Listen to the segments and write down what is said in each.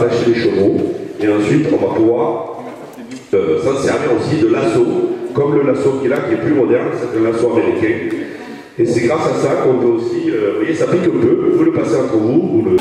attacher les chevaux. Et ensuite, on va pouvoir s'en servir aussi de lasso, comme le lasso qui est là, qui est plus moderne, c'est un lasso américain. Et c'est grâce à ça qu'on peut aussi, vous voyez, ça pique un peu, vous le passez entre vous.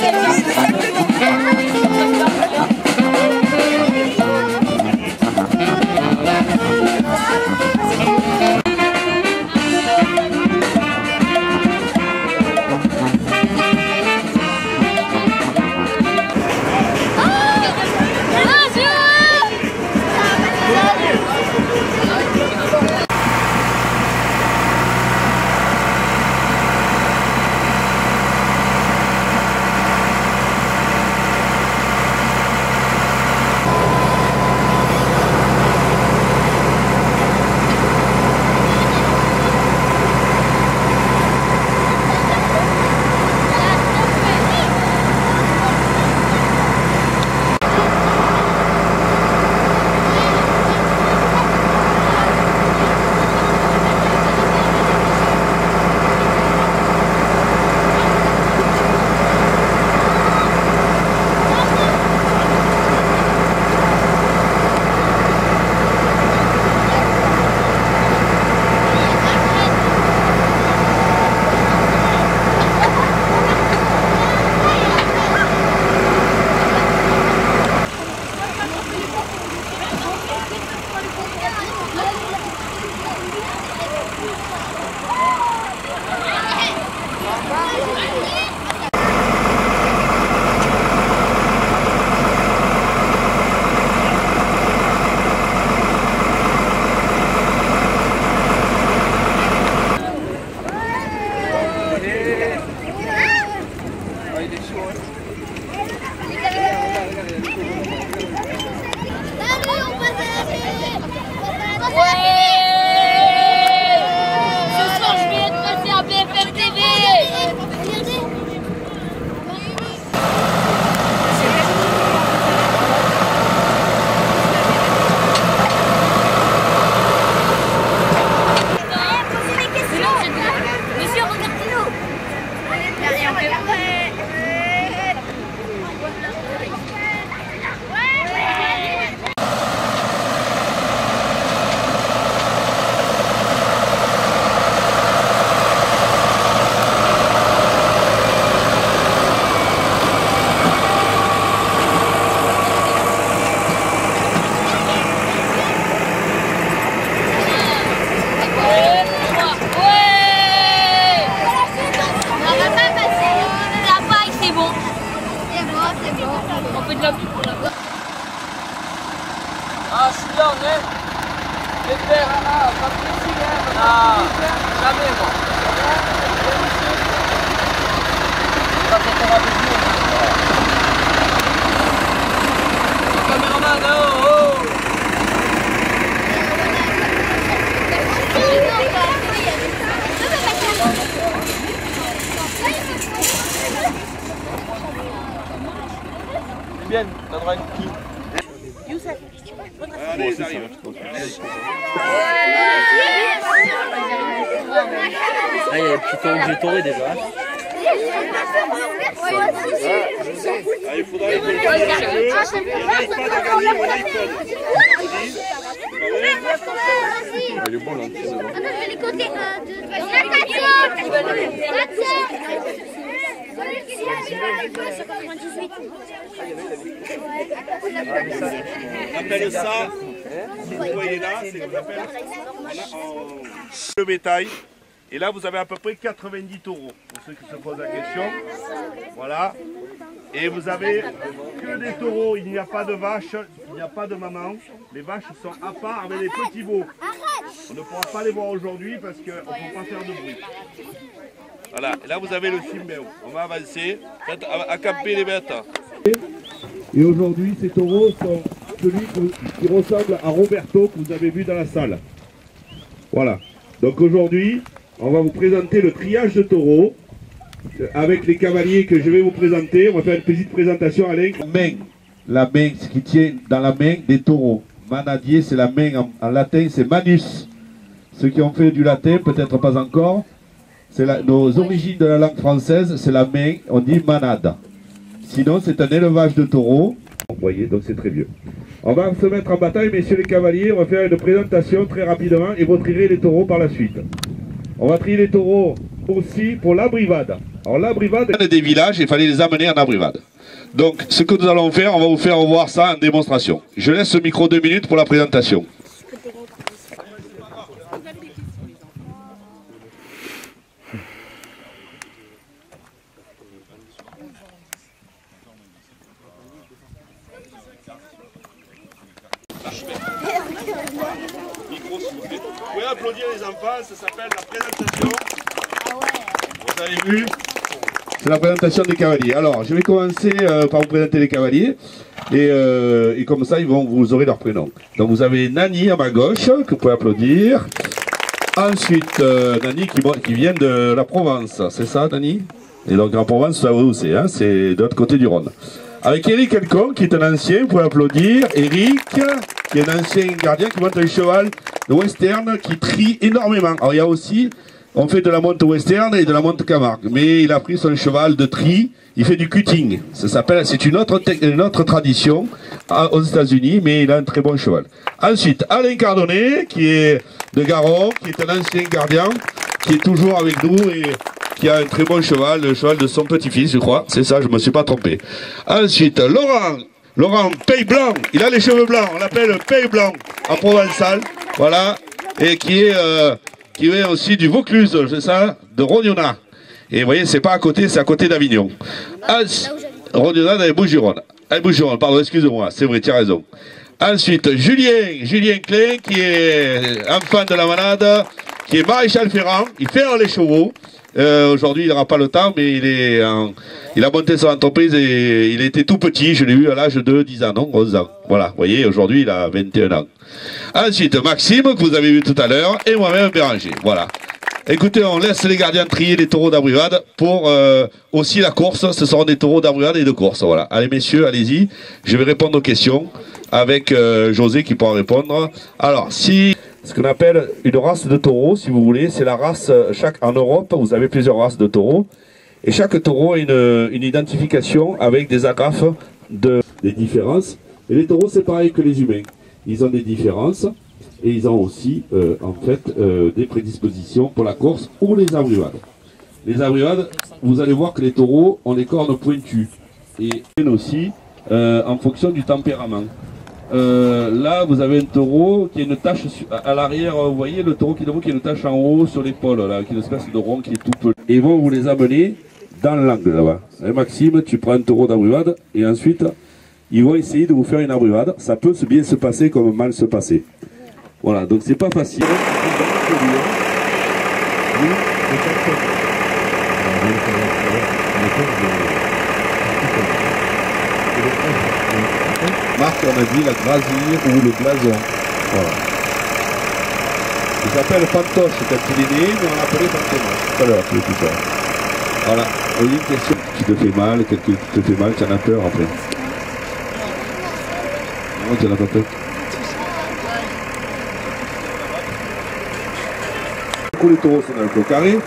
Ah, je suis là, hein. Les pères, pas de plaisir, hein. Ah, jamais, moi. Ça fait le caméraman, oh, oh. C'est bien, t'as droit à qui? Youssef. Allez, ça arrive. Ah, il y a des petits j'ai touré déjà. Ah, il faudra aller Il est bon là. Les côtés On appelle ça, vous voyez là, c'est ce qu'on appelle le bétail. Et là, vous avez à peu près 90 taureaux, pour ceux qui se posent la question. Voilà. Et vous avez que des taureaux, il n'y a pas de vaches, il n'y a pas de maman. Les vaches sont à part avec les petits veaux. On ne pourra pas les voir aujourd'hui parce qu'on ne peut pas faire de bruit. Voilà, et là vous avez le Simbéo. On va avancer, faites accamper les bêtes. Et aujourd'hui, ces taureaux sont celui qui ressemble à Roberto que vous avez vu dans la salle. Voilà. Donc aujourd'hui, on va vous présenter le triage de taureaux avec les cavaliers que je vais vous présenter. On va faire une petite présentation, Alain. La main, ce qui tient dans la main des taureaux. Manadier, c'est la main en latin, c'est manus. Ceux qui ont fait du latin, peut-être pas encore. Nos origines de la langue française, c'est la main, on dit manade. Sinon, c'est un élevage de taureaux Vous voyez, donc c'est très vieux. On va se mettre en bataille, messieurs les cavaliers. On va faire une présentation très rapidement et vous trierez les taureaux par la suite. On va trier les taureaux aussi pour l'abrivade. Alors l'abrivade, des villages, il fallait les amener en abrivade. Donc ce que nous allons faire, on va vous faire voir ça en démonstration. Je laisse le micro 2 minutes pour la présentation. Vous pouvez applaudir les enfants, ça s'appelle la présentation. Vous avez vu? C'est la présentation des cavaliers. Alors, je vais commencer par vous présenter les cavaliers. Et comme ça, vous aurez leur prénom. Donc, vous avez Nani à ma gauche, que vous pouvez applaudir. Ensuite, Nani qui vient de la Provence. C'est ça, Nani? Et donc, la Provence, vous savez où c'est, hein? C'est de l'autre côté du Rhône. Avec Eric Elcon, qui est un ancien, vous pouvez applaudir. Eric, qui est un ancien gardien, qui monte un cheval de western, qui trie énormément. Alors, il y a aussi... On fait de la monte western et de la monte Camargue. Mais il a pris son cheval de tri, il fait du cutting. Ça s'appelle, c'est une autre tradition aux États-Unis, mais il a un très bon cheval. Ensuite, Alain Cardonnet, qui est de Garon, qui est un ancien gardien, qui est toujours avec nous et qui a un très bon cheval, le cheval de son petit-fils, je crois. C'est ça, je ne me suis pas trompé. Ensuite, Laurent Pays Blanc, il a les cheveux blancs, on l'appelle Pays Blanc en provençal. Voilà, et qui vient aussi du Vaucluse, c'est ça, de Rognona. Et vous voyez, c'est pas à côté, c'est à côté d'Avignon. Rognona dans les Bouches-du-Rhône. Bouches-du-Rhône, pardon, excuse-moi, c'est vrai, tu as raison. Ensuite, Julien Klein, qui est enfant de la manade, qui est maréchal ferrant, il fait les chevaux. Aujourd'hui, il n'aura pas le temps, mais il a monté son entreprise et il était tout petit, je l'ai eu à l'âge de 10 ans, non, 11 ans. Voilà, vous voyez, aujourd'hui, il a 21 ans. Ensuite, Maxime, que vous avez vu tout à l'heure, et moi-même, Béranger. Voilà. Écoutez, on laisse les gardiens trier les taureaux d'abrivade pour aussi la course. Ce seront des taureaux d'abrivade et de course. Voilà. Allez, messieurs, allez-y. Je vais répondre aux questions avec José qui pourra répondre. Alors, ce qu'on appelle une race de taureaux, si vous voulez, c'est la race, en Europe, vous avez plusieurs races de taureaux. Et chaque taureau a une identification avec des agrafes des différences. Et les taureaux, c'est pareil que les humains. Ils ont des différences et ils ont aussi des prédispositions pour la course ou les abrivades. Les abrivades, vous allez voir que les taureaux ont des cornes pointues et aussi en fonction du tempérament. Là, vous avez un taureau qui a une tache à l'arrière, vous voyez le taureau qui a une tache en haut sur l'épaule, là, qui est une espèce de rond qui est tout peu. Et ils vont vous les amener dans l'angle là-bas. Maxime, tu prends un taureau d'abrivade et ensuite... Ils vont essayer de vous faire une abrivade. Ça peut bien se passer comme mal se passer. Voilà, donc c'est pas facile. Marc, on a dit la grasille ou le blason. Voilà. Il s'appelle Fantoche quand il est né, mais on l'appelait Fantoche. Tout à l'heure, tout ça. Voilà. Il y a une question qui te fait mal, quelqu'un qui te fait mal, tu en as peur après. Non, tu n'en as pas peur. Les taureaux sont dans le clos carré.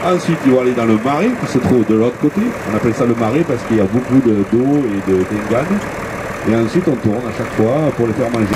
Ensuite, ils vont aller dans le marais qui se trouve de l'autre côté. On appelle ça le marais parce qu'il y a beaucoup d'eau et de d'engane. Et ensuite, on tourne à chaque fois pour les faire manger.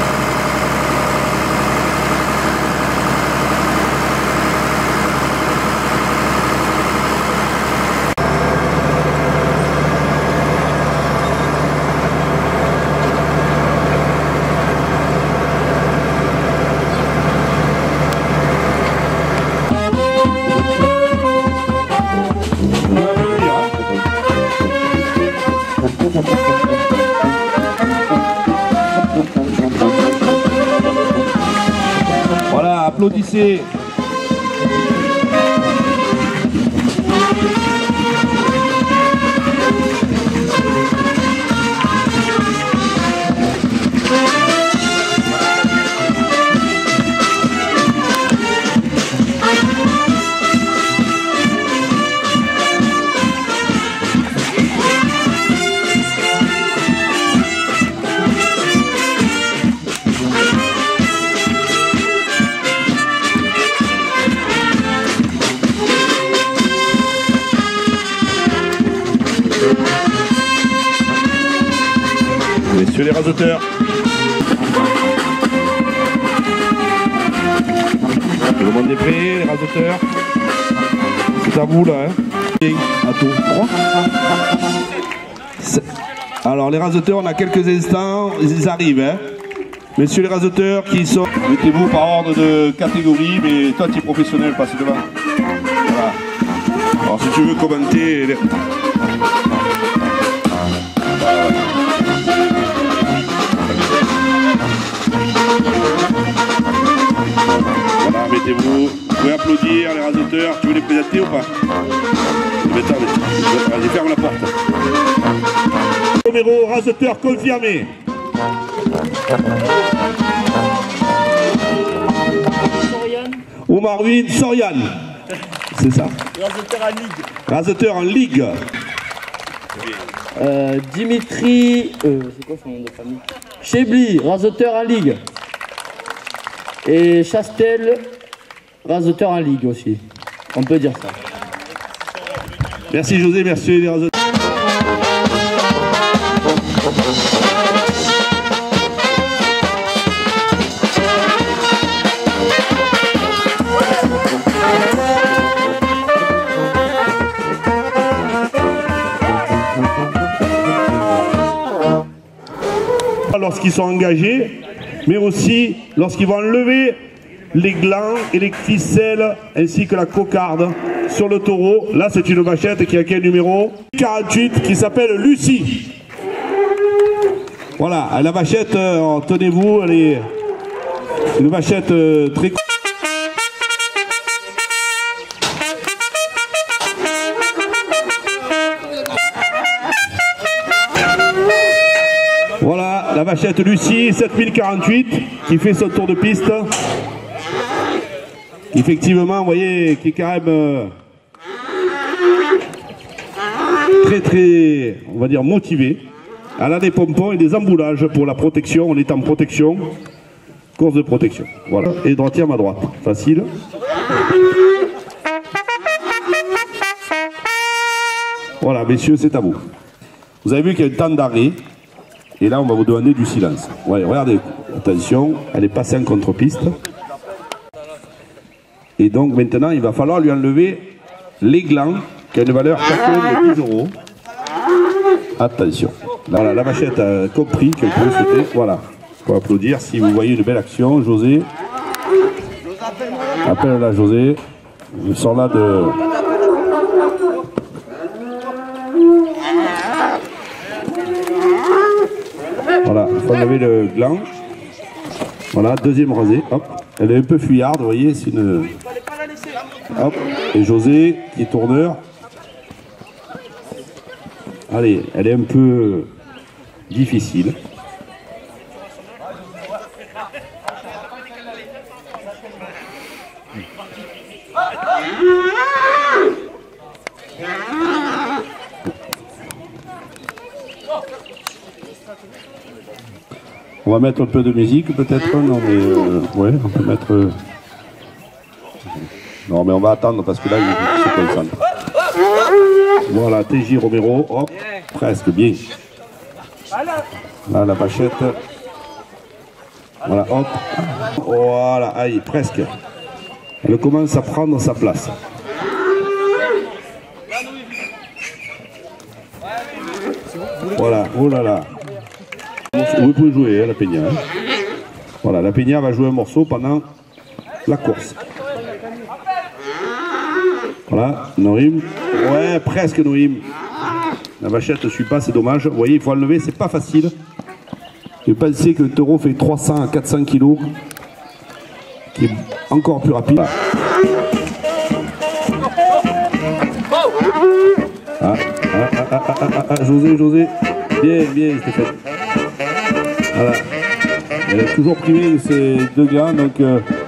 Voilà, applaudissez. Messieurs les raseteurs. Tout le monde est prêt, les raseteurs. C'est à vous là, hein. À tour 3. Alors les raseteurs, on a quelques instants, ils arrivent, hein. Messieurs les raseteurs qui sont... Mettez-vous par ordre de catégorie, mais toi tu es professionnel, passe devant. Voilà. Alors si tu veux commenter... Voilà, mettez-vous. Vous pouvez applaudir les raseteurs. Tu veux les présenter ou pas? Vas-y, ferme la porte. Numéro raseteur confirmé. Omar Ouine, Sorian. C'est ça. Raseteur en ligue. Raseteur en ligue. Dimitri. C'est quoi son nom de famille? Chebli, raseteur en ligue. Et Chastel, raseteur en ligue aussi. On peut dire ça. Merci José, merci les raseteurs. Lorsqu'ils sont engagés, mais aussi lorsqu'ils vont enlever les glands et les ficelles ainsi que la cocarde sur le taureau. Là c'est une vachette qui a quel numéro? 48, qui s'appelle Lucie. Voilà, la vachette, tenez-vous, elle est une vachette très... Voilà, la vachette Lucie, 7048, qui fait son tour de piste. Effectivement, vous voyez, qui est quand même très, on va dire, motivée. Elle a des pompons et des emboulages pour la protection. On est en protection, course de protection. Voilà, et droitière à droite, facile. Voilà, messieurs, c'est à vous. Vous avez vu qu'il y a un temps d'arrêt. Et là, on va vous demander du silence. Ouais, regardez, attention, elle est passée en contre-piste. Et donc maintenant, il va falloir lui enlever les glands, qui a une valeur chacun de 10 €. Attention. Voilà, la vachette a compris qu'elle pouvait sauter. Voilà. Il faut applaudir si vous voyez une belle action. José. Appelle-la José. Je sors là de... Voilà, il faut enlever le gland. Voilà, deuxième rasé. Hop. Elle est un peu fuyarde, vous voyez, c'est une... Hop. Et José, qui est tourneur. Allez, elle est un peu difficile. On va mettre un peu de musique peut-être, non mais ouais, on peut mettre... Non mais on va attendre parce que là il se concentre. Voilà, TJ Romero, hop, presque bien. Là la vachette. Voilà, hop. Voilà, aïe, presque. Elle commence à prendre sa place. Voilà, oh là là. Vous pouvez jouer, hein, la Peña. Hein. Voilà, la Peña va jouer un morceau pendant la course. Voilà, Norim. Ouais, presque Norim. La vachette ne suit pas, c'est dommage. Vous voyez, il faut enlever, c'est pas facile. Je pensais que le taureau fait 300 à 400 kilos, qui est encore plus rapide. José. Bien, Stéphane. Voilà. Elle est toujours primée de ces deux gars, donc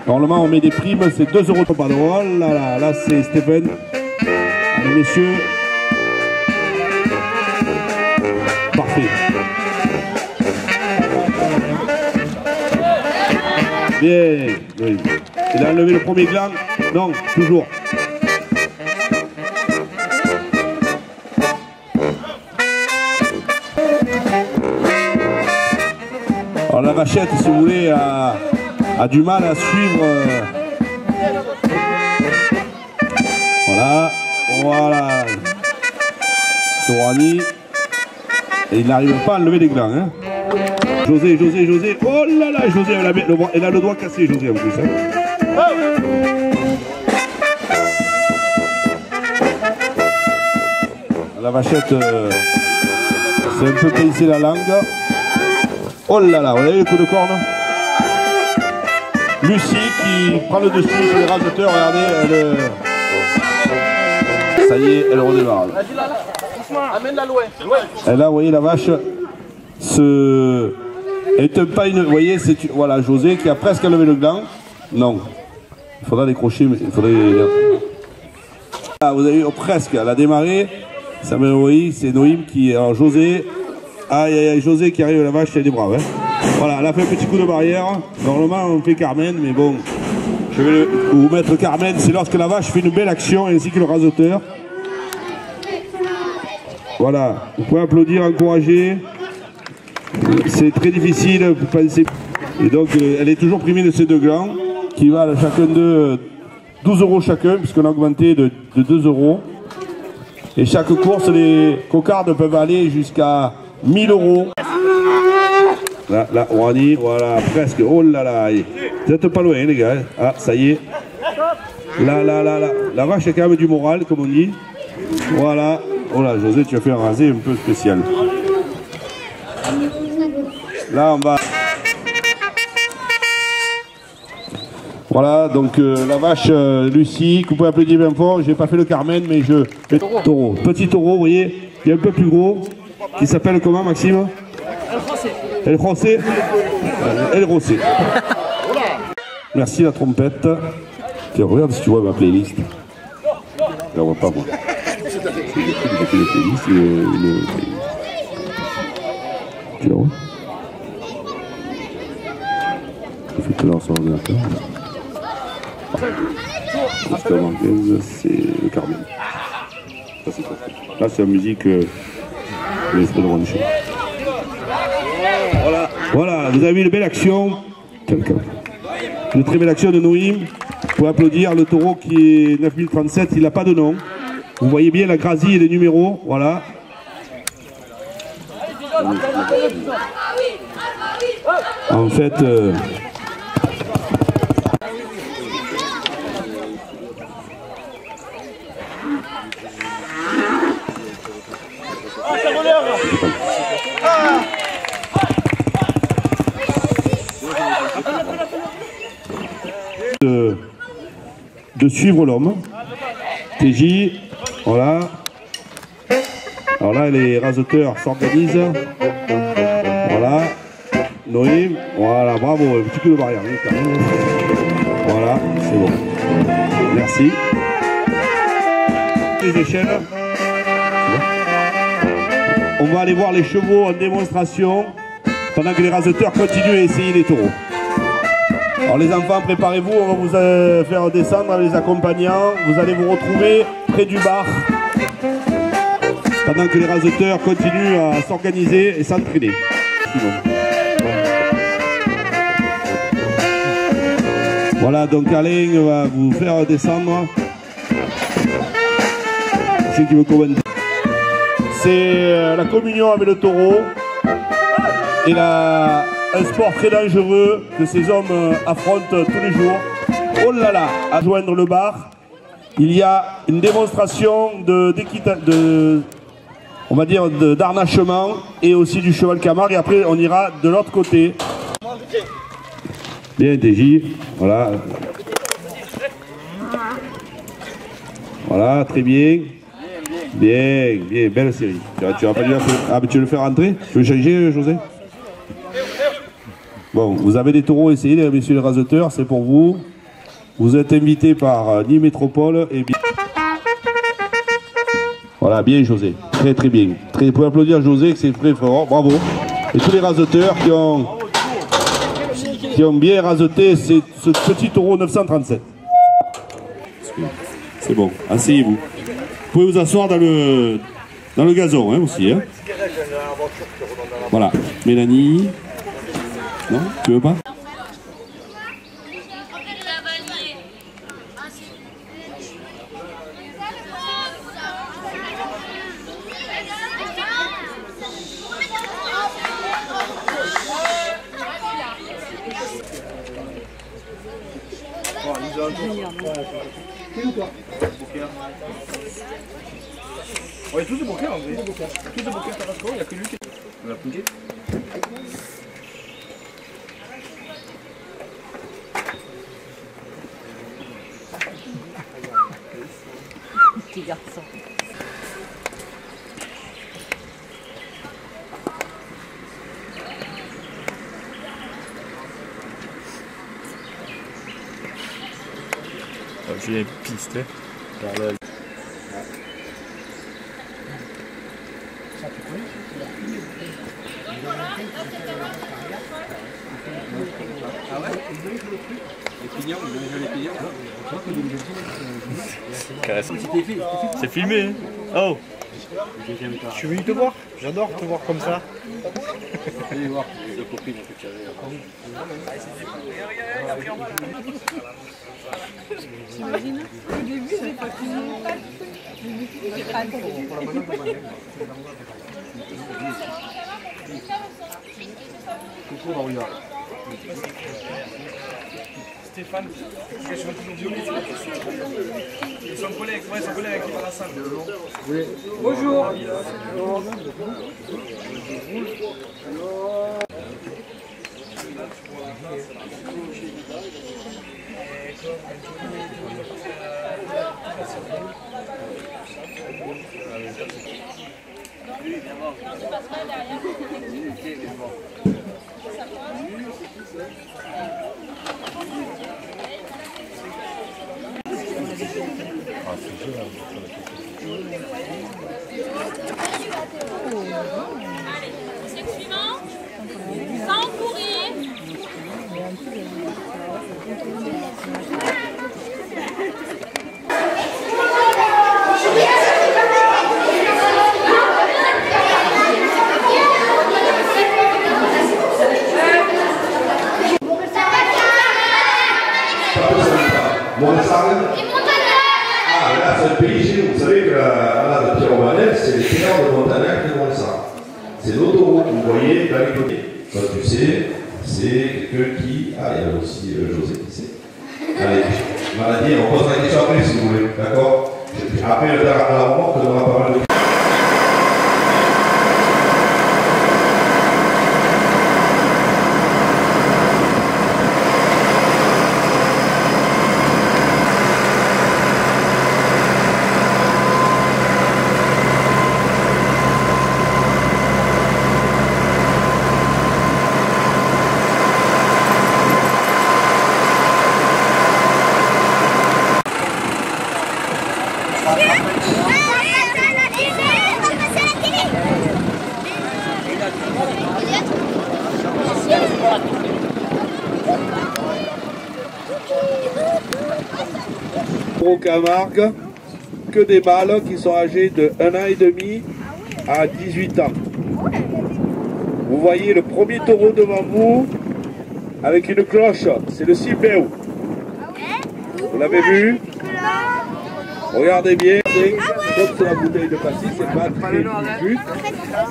normalement on met des primes, c'est 2 € par drôle. Là c'est Stéphane. Allez messieurs. Parfait. Bien. Oui. Il a enlevé le premier gland. Non, toujours. Alors la vachette, si vous voulez, a du mal à suivre. Voilà, voilà. Sorani. Et il n'arrive pas à lever les glands. Hein. José. Oh là là, José, elle a le doigt cassé, José, en plus. Hein. La vachette, c'est un peu pincer la langue. Oh là là, vous avez le coup de corne? Lucie qui prend le dessus sur les raseteurs, regardez, ça y est, elle redémarre. Amène-la loin. Et là, vous voyez, la vache elle ne pas une. Vous voyez, c'est voilà, José qui a presque levé le gland. Non. Il faudra décrocher, mais il faudrait. Ah, vous avez vu, presque, elle a démarré. Ça me voyez, c'est Noïm qui. Alors, José. Aïe, José qui arrive à la vache, elle est brave. Hein. Voilà, elle a fait un petit coup de barrière. Normalement, on fait Carmen, mais bon. Je vais vous mettre Carmen, c'est lorsque la vache fait une belle action, ainsi que le raseteur. Voilà, vous pouvez applaudir, encourager. C'est très difficile, vous pensez. Et donc, elle est toujours primée de ces deux glands, qui valent chacun de 12 € chacun, puisqu'on a augmenté de 2 €. Et chaque course, les cocardes peuvent aller jusqu'à 1000 €. Là, Rani, voilà, presque. Oh là là, vous n'êtes pas loin, les gars. Ah, ça y est. Là. La vache a quand même du moral, comme on dit. Voilà. Oh là, José, tu as fait un rasé un peu spécial. Là, on va... Voilà, donc la vache Lucie, que vous pouvez applaudir bien fort. J'ai pas fait le Carmen, mais je... Taureau. Petit taureau, vous voyez, il est un peu plus gros. Qui s'appelle comment, Maxime? El José. El José. Merci la trompette. Tiens, regarde si tu vois ma playlist. Je la vois pas, moi. J'ai fait les playlists, tu la vois? Je fais tout l'heure sur l'ordinateur. Jusqu'à 15, c'est le Carmen. Ça, c'est quoi? Là, c'est la musique de l'esprit de Ronchon. Voilà, vous avez vu une belle action. Une très belle action de Noïm. Pour applaudir le taureau qui est 9037, il n'a pas de nom. Vous voyez bien la grasie et les numéros, voilà. En fait, de suivre l'homme. TJ, voilà. Alors là, les raseteurs s'organisent. Voilà. Noïm, voilà, bravo, un petit coup de barrière. Voilà, c'est bon. Merci. Les échelles. On va aller voir les chevaux en démonstration pendant que les raseteurs continuent à essayer les taureaux. Alors les enfants, préparez-vous, on va vous faire descendre avec les accompagnants. Vous allez vous retrouver près du bar pendant que les raseteurs continuent à s'organiser et s'entraîner. Voilà, donc Alain va vous faire descendre. Qui veut commenter. C'est la communion avec le taureau et un sport très dangereux que ces hommes affrontent tous les jours. Oh là là, à joindre le bar, il y a une démonstration on va dire d'harnachement et aussi du cheval Camargue, et après on ira de l'autre côté. Bien TJ, voilà. Voilà, très bien. Bien, belle série. Tu vas pas lui faire... Ah, mais tu veux le faire rentrer? Tu veux changer, José? Bon, vous avez des taureaux, essayez, messieurs les raseteurs, c'est pour vous. Vous êtes invités par Nîmes Métropole et bien... Voilà, bien José, très bien. Vous pouvez applaudir José, que c'est très fort, bravo. Et tous les raseteurs qui ont bien raseté ce petit taureau 937. C'est bon, asseyez-vous. Vous pouvez vous asseoir dans le gazon hein, aussi. Hein. Voilà, Mélanie. Non, tu veux pas? Ouais, tous des bouquets en vrai. Tous des bouquets Tabasco, il n'y a que lui qui l'a pris. Petit garçon. J'ai une piste. Par là. Ah ouais? Les pignons, ils ont joué les pignons. C'est filmé, hein? Oh! Je suis venu te voir, j'adore te voir comme ça. Allez voir les copines que tu avais. T'imagines? Au début, j'ai pas fini. J'ai pas Coucou, Maria. Stéphane, son collègue, ouais, son collègue qui va à la salle. Oui. Bonjour. Siècle suivant, sans courir. Ah, là, c'est le pays chez nous. Vous savez que la Pierre-Romanel, c'est les terres de Montagnac et de Montessard. C'est l'autoroute que vous voyez dans les côtés. Comme tu sais, c'est quelqu'un qui. Ah, il y a aussi José qui sait. Allez, maladie, on pose la question après si vous voulez. D'accord? Après, à la remorque, on aura pas mal de. Au Camargue, que des mâles qui sont âgés de 1 an et demi à 18 ans. Vous voyez le premier taureau devant vous avec une cloche, c'est le Sibéo. Vous l'avez vu? Regardez bien, comme c'est la bouteille de pastis, c'est pas très juste,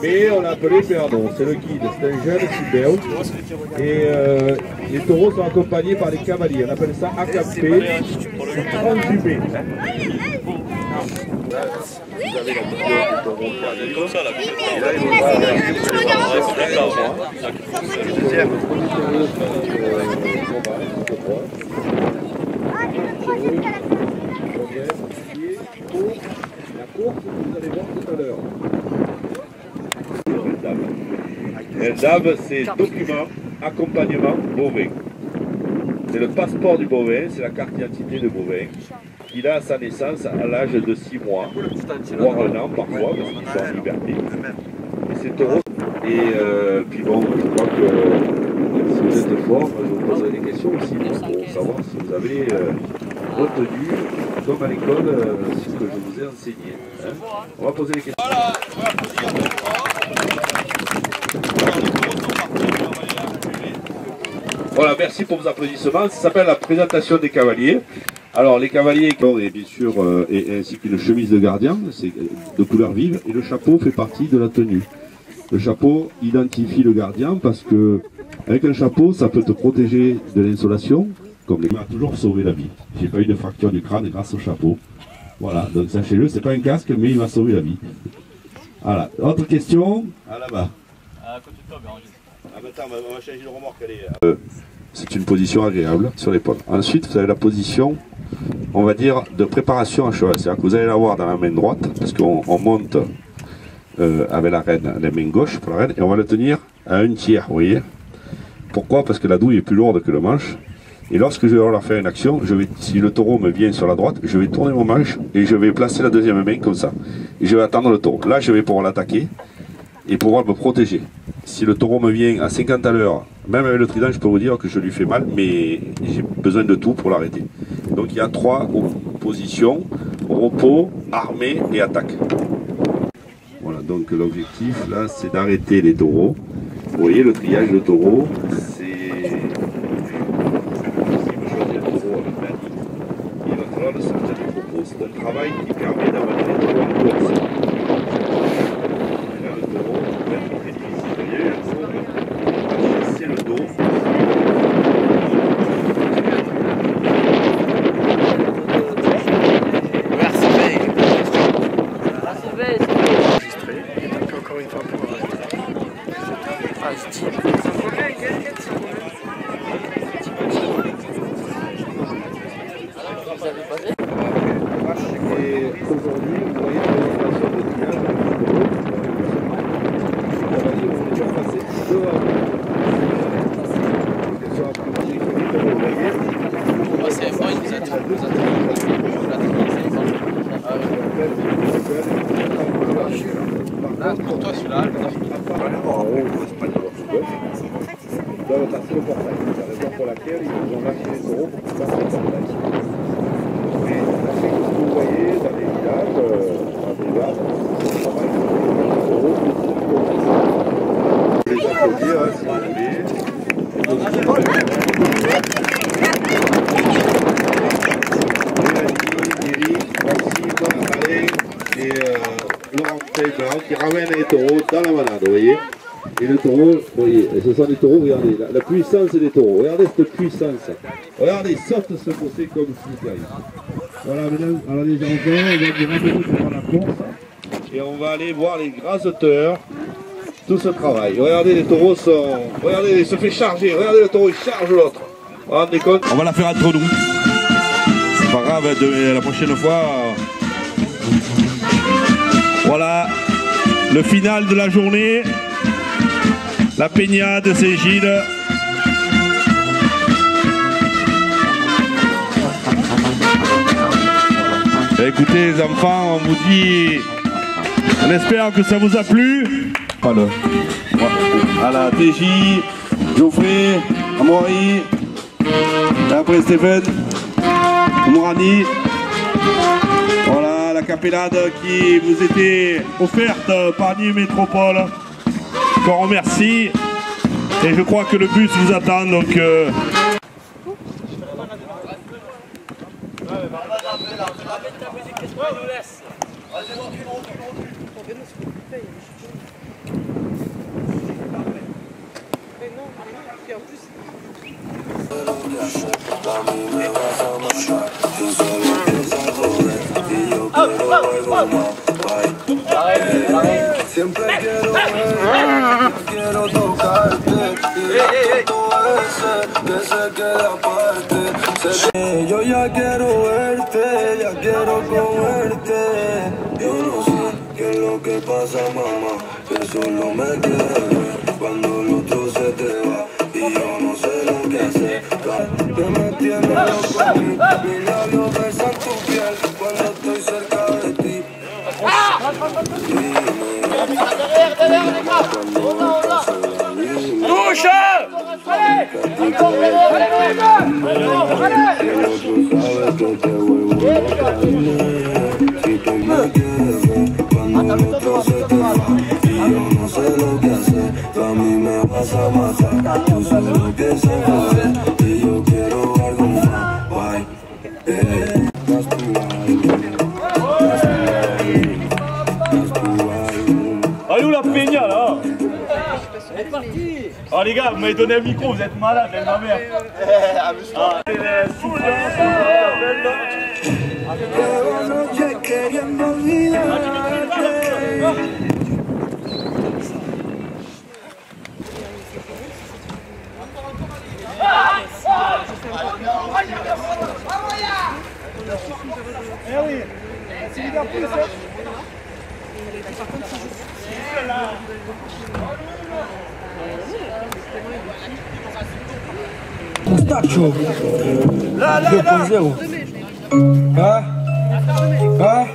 mais on l'a appelé Perdon, c'est le guide, c'est un jeune Sibéo. Et les taureaux sont accompagnés par les cavaliers, on appelle ça acampé, transhumé. Vous avez la vidéo du taureau qui arrive. Comme ça, là. Et là, il va arriver le deuxième. La course que vous allez voir tout à l'heure. Un DAB, c'est document, accompagnement bovin. C'est le passeport du bovin, c'est la carte d'identité de bovin. Il a sa naissance à l'âge de 6 mois, voire 1 an parfois, parce qu'ils sont en liberté. Et c'est taureau. Et puis bon, je crois que si vous êtes fort, je vous poserai des questions aussi pour savoir si vous avez retenu, comme à l'école, ce que je vous ai enseigné. Hein. On va poser des questions. Voilà, merci pour vos applaudissements. Ça s'appelle la présentation des cavaliers. Alors les cavaliers, et bien sûr, ainsi qu'une chemise de gardien, c'est de couleur vive, et le chapeau fait partie de la tenue. Le chapeau identifie le gardien parce que avec un chapeau, ça peut te protéger de l'insolation, comme les m'a toujours sauvé la vie. J'ai pas eu de fracture du crâne grâce au chapeau. Voilà, donc sachez-le, c'est pas un casque, mais il m'a sauvé la vie. Voilà. Autre question? Ah là-bas. Attends, on va changer le remorque. C'est une position agréable sur l'épaule. Ensuite, vous avez la position, on va dire, de préparation à cheval. C'est-à-dire que vous allez l'avoir dans la main droite, parce qu'on monte avec la reine, la main gauche pour la reine, et on va le tenir à 1/3, vous voyez. Pourquoi? Parce que la douille est plus lourde que le manche. Et lorsque je vais leur faire une action, si le taureau me vient sur la droite, je vais tourner mon manche et je vais placer la deuxième main comme ça. Et je vais attendre le taureau. Là, je vais pouvoir l'attaquer et pouvoir me protéger. Si le taureau me vient à 50 à l'heure, même avec le trident, je peux vous dire que je lui fais mal, mais j'ai besoin de tout pour l'arrêter. Donc il y a 3 positions: repos, armée et attaque. Voilà, donc l'objectif là, c'est d'arrêter les taureaux. Vous voyez le triage de taureau, c'est... C'est un travail qui permet d'amener les taureaux en course. Et là, le taureau va être très difficile. Il y a eu un taureau qui va chasser le dos. Enregistré. Et donc encore une fois pour et aujourd'hui, vous voyez l'opération de triage avec le taureau. On est déjà passé devant. Qu'elle soit appréhendée comme les taureaux, vous voyez. C'est fort, il nous a dit. Pour toi, celui-là. Ils doivent passer le portail. C'est la raison pour laquelle ils ont lâché les taureaux pour qu'ils passent le portail. Mais c'est ce que vous voyez dans les villages, dans les villages, on travaille sur les taureaux. Je vais les applaudir si vous voulez. Eric, Maxime, Alain et Laurent Blanc qui ramènent les taureaux dans la manade, vous voyez. Et le taureau, vous voyez, ce sont des taureaux, regardez, la puissance des taureaux, regardez cette puissance. Regardez, ils sortent ce fossé comme s'ils arrivent. Voilà, mesdames, alors les enfants, on va vous ramener pour la course. Et on va aller voir les grands auteurs, tout ce travail. Regardez, les taureaux sont... Regardez, il se fait charger, regardez le taureau, il charge l'autre. Vous vous rendez compte? On va la faire entre nous. C'est pas grave, la prochaine fois. Voilà, le final de la journée. La peignade de Saint-Gilles. Écoutez les enfants, on vous dit, on espère que ça vous a plu. Voilà. Voilà, TJ, Geoffrey, Amaury, et après Stéphane, Mourani. Voilà la capellade qui vous était offerte par Nîmes Métropole. Encore remercie. Et je crois que le bus vous attend, donc... Siempre quiero tocarte y todo ese que se queda aparte. Yo ya quiero verte, ya quiero comerte. Yo no sé qué es lo que pasa, mamá, que solo me quieres ver cuando el otro se te va y yo no sé lo que hacer. Que me tienes loco a mí, mis labios besan tu piel cuando estoy cerca de ti. Touche! Cuando el otro se te va y yo no sé lo que hacer, a mí me va vas a matar. Tú sabes lo que se hace y yo quiero algo más. Guay, das tu Allez où la peña là? C'est parti. Oh les gars, vous m'avez donné un micro, vous êtes malades, elle ma mère. queriendo olvidarte. Eh oui, c'est Liverpool ça. Mustacho 2.0. Ah ah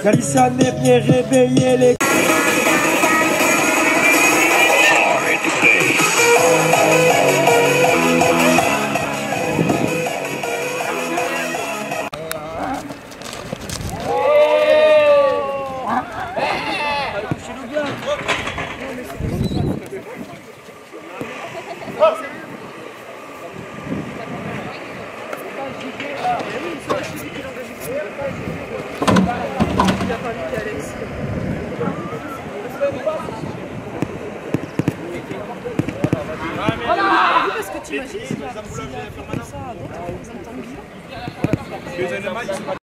Galissa n'est bien réveillé les Parce que tu imagines s'il a fait comme ça à d'autres, ça me tend bien.